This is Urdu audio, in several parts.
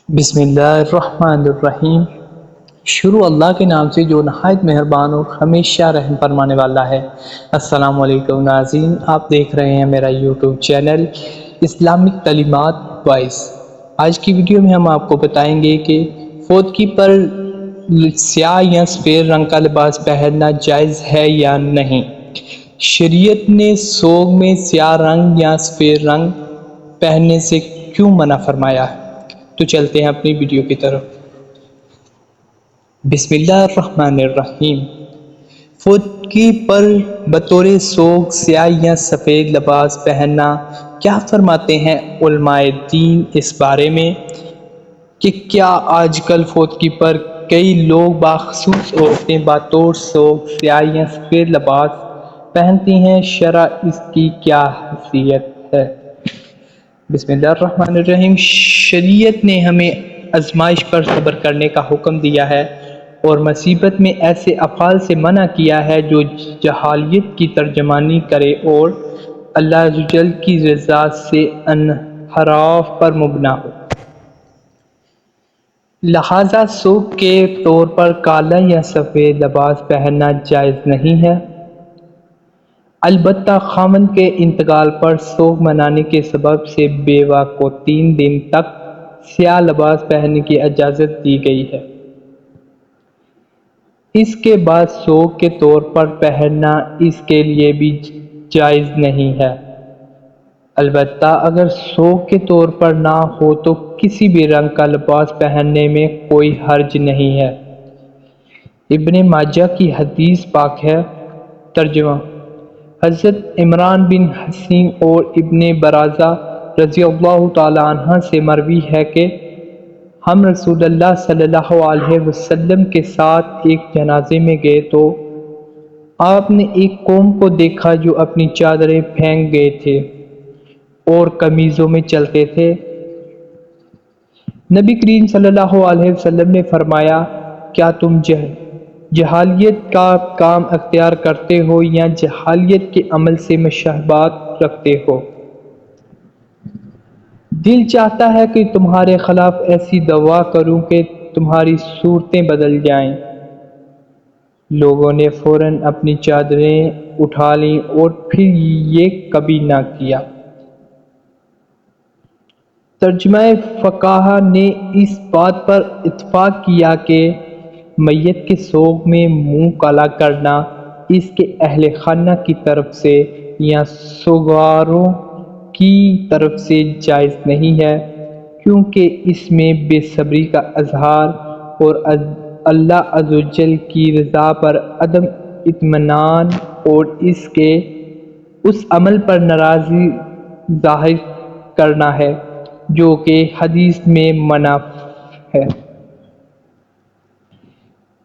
بسم اللہ الرحمن الرحیم۔ شروع اللہ کے نام سے جو نہایت مہربان اور ہمیشہ رحم فرمانے والا ہے۔ السلام علیکم ناظرین، آپ دیکھ رہے ہیں میرا یوٹیوب چینل اسلامک تعلیمات وائس۔ آج کی ویڈیو میں ہم آپ کو بتائیں گے کہ فوتگی پر سیاہ یا سفید رنگ کا لباس پہننا جائز ہے یا نہیں۔ شریعت نے سوگ میں سیاہ رنگ یا سفید رنگ پہننے سے کیوں منع فرمایا ہے؟ تو چلتے ہیں اپنی ویڈیو کی طرف۔ بسم اللہ الرحمن الرحیم۔ فوتگی پر بطور سوگ سیاہ یا سفید لباس پہننا، کیا فرماتے ہیں علماء دین اس بارے میں کہ کیا آج کل فوتگی پر کئی لوگ باخصوص عورتیں بطور سوگ سیاہ یا سفید لباس پہنتی ہیں؟ شرع اس کی کیا حیثیت ہے؟ بسم اللہ الرحمن الرحیم۔ شریعت نے ہمیں آزمائش پر صبر کرنے کا حکم دیا ہے اور مصیبت میں ایسے افعال سے منع کیا ہے جو جہالیت کی ترجمانی کرے اور اللہ عز و جل کی رضا سے انحراف پر مبنا ہو۔ لہذا سوگ کے طور پر کالا یا سفید لباس پہننا جائز نہیں ہے۔ البتہ خاوند کے انتقال پر سوگ منانے کے سبب سے بیوہ کو 3 دن تک سیاہ لباس پہننے کی اجازت دی گئی ہے۔ اس کے بعد سوگ کے طور پر پہننا اس کے لیے بھی جائز نہیں ہے۔ البتہ اگر سوگ کے طور پر نہ ہو تو کسی بھی رنگ کا لباس پہننے میں کوئی حرج نہیں ہے۔ ابن ماجہ کی حدیث پاک ہے۔ ترجمہ: حضرت عمران بن حسین اور ابن برازہ رضی اللہ تعالی عنہ سے مروی ہے کہ ہم رسول اللہ صلی اللہ علیہ وسلم کے ساتھ ایک جنازے میں گئے تو آپ نے ایک قوم کو دیکھا جو اپنی چادریں پھینک گئے تھے اور قمیضوں میں چلتے تھے۔ نبی کریم صلی اللہ علیہ وسلم نے فرمایا، کیا تم جہالیت کا کام اختیار کرتے ہو یا جہالیت کے عمل سے مشابہت رکھتے ہو؟ دل چاہتا ہے کہ تمہارے خلاف ایسی دعا کروں کہ تمہاری صورتیں بدل جائیں۔ لوگوں نے فوراً اپنی چادریں اٹھا لیں اور پھر یہ کبھی نہ کیا۔ ترجمہ: فقہا نے اس بات پر اتفاق کیا کہ میت کے سوگ میں منہ کالا کرنا اس کے اہل خانہ کی طرف سے یا سوگواروں کی طرف سے جائز نہیں ہے، کیونکہ اس میں بے صبری کا اظہار اور اللہ عز و جل کی رضا پر عدم اطمینان اور اس عمل پر ناراضی ظاہر کرنا ہے جو کہ حدیث میں منع ہے۔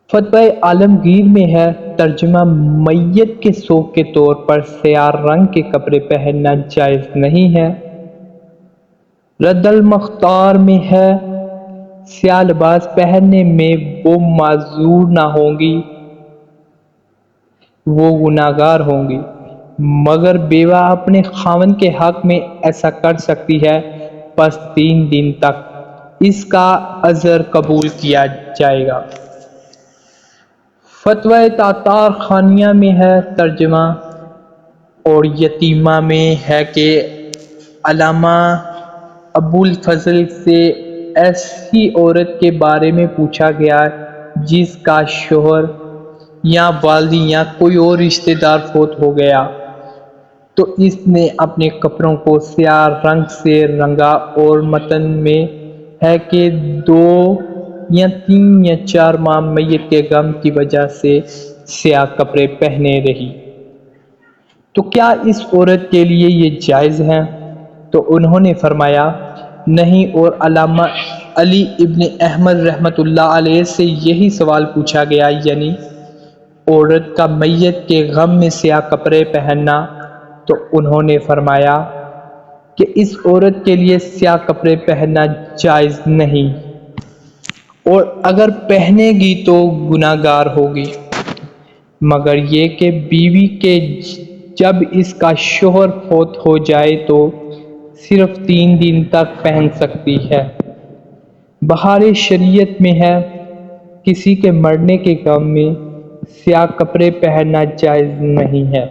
فتویٰ عالمگیر میں ہے۔ ترجمہ: میت کے سوگ کے طور پر سیاہ رنگ کے کپڑے پہننا جائز نہیں ہے۔ رد المختار میں ہے، سیاہ لباس پہننے میں وہ معذور نہ ہوں گی، وہ گناہگار ہوں گی، مگر بیوہ اپنے خاوند کے حق میں ایسا کر سکتی ہے، پس 3 دن تک اس کا عذر قبول کیا جائے گا۔ فتویٰ تاتار خانیہ میں ہے۔ ترجمہ: اور یتیمہ میں ہے کہ علامہ ابوالفضل سے ایسی عورت کے بارے میں پوچھا گیا جس کا شوہر یا والد یا کوئی اور رشتہ دار فوت ہو گیا، تو اس نے اپنے کپڑوں کو سیاہ رنگ سے رنگا اور متن میں ہے کہ 2 یا 3 یا 4 ماہ میت کے غم کی وجہ سے سیاہ کپڑے پہنے رہی۔ تو کیا اس عورت کے لیے یہ جائز ہے؟ تو انہوں نے فرمایا نہیں، اور علامہ علی ابن احمد رحمۃ اللہ علیہ سے یہی سوال پوچھا گیا، یعنی عورت کا میت کے غم میں سیاہ کپڑے پہننا، تو انہوں نے فرمایا کہ اس عورت کے لیے سیاہ کپڑے پہننا جائز نہیں، اور اگر پہنے گی تو گناہگار ہوگی، مگر یہ کہ بیوی کے جب اس کا شوہر فوت ہو جائے تو صرف 3 دن تک پہن سکتی ہے۔ بہار شریعت میں ہے، کسی کے مرنے کے غم میں سیاہ کپڑے پہننا جائز نہیں ہے،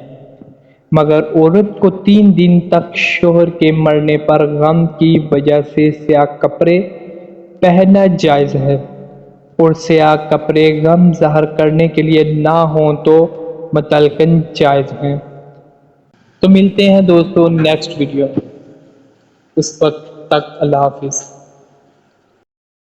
مگر عورت کو 3 دن تک شوہر کے مرنے پر غم کی وجہ سے سیاہ کپڑے پہننا جائز ہے، اور سیاہ کپڑے غم ظاہر کرنے کے لیے نہ ہوں تو مطلقاً جائز ہیں۔ تو ملتے ہیں دوستوں نیکسٹ ویڈیو میں، اس وقت تک اللہ حافظ۔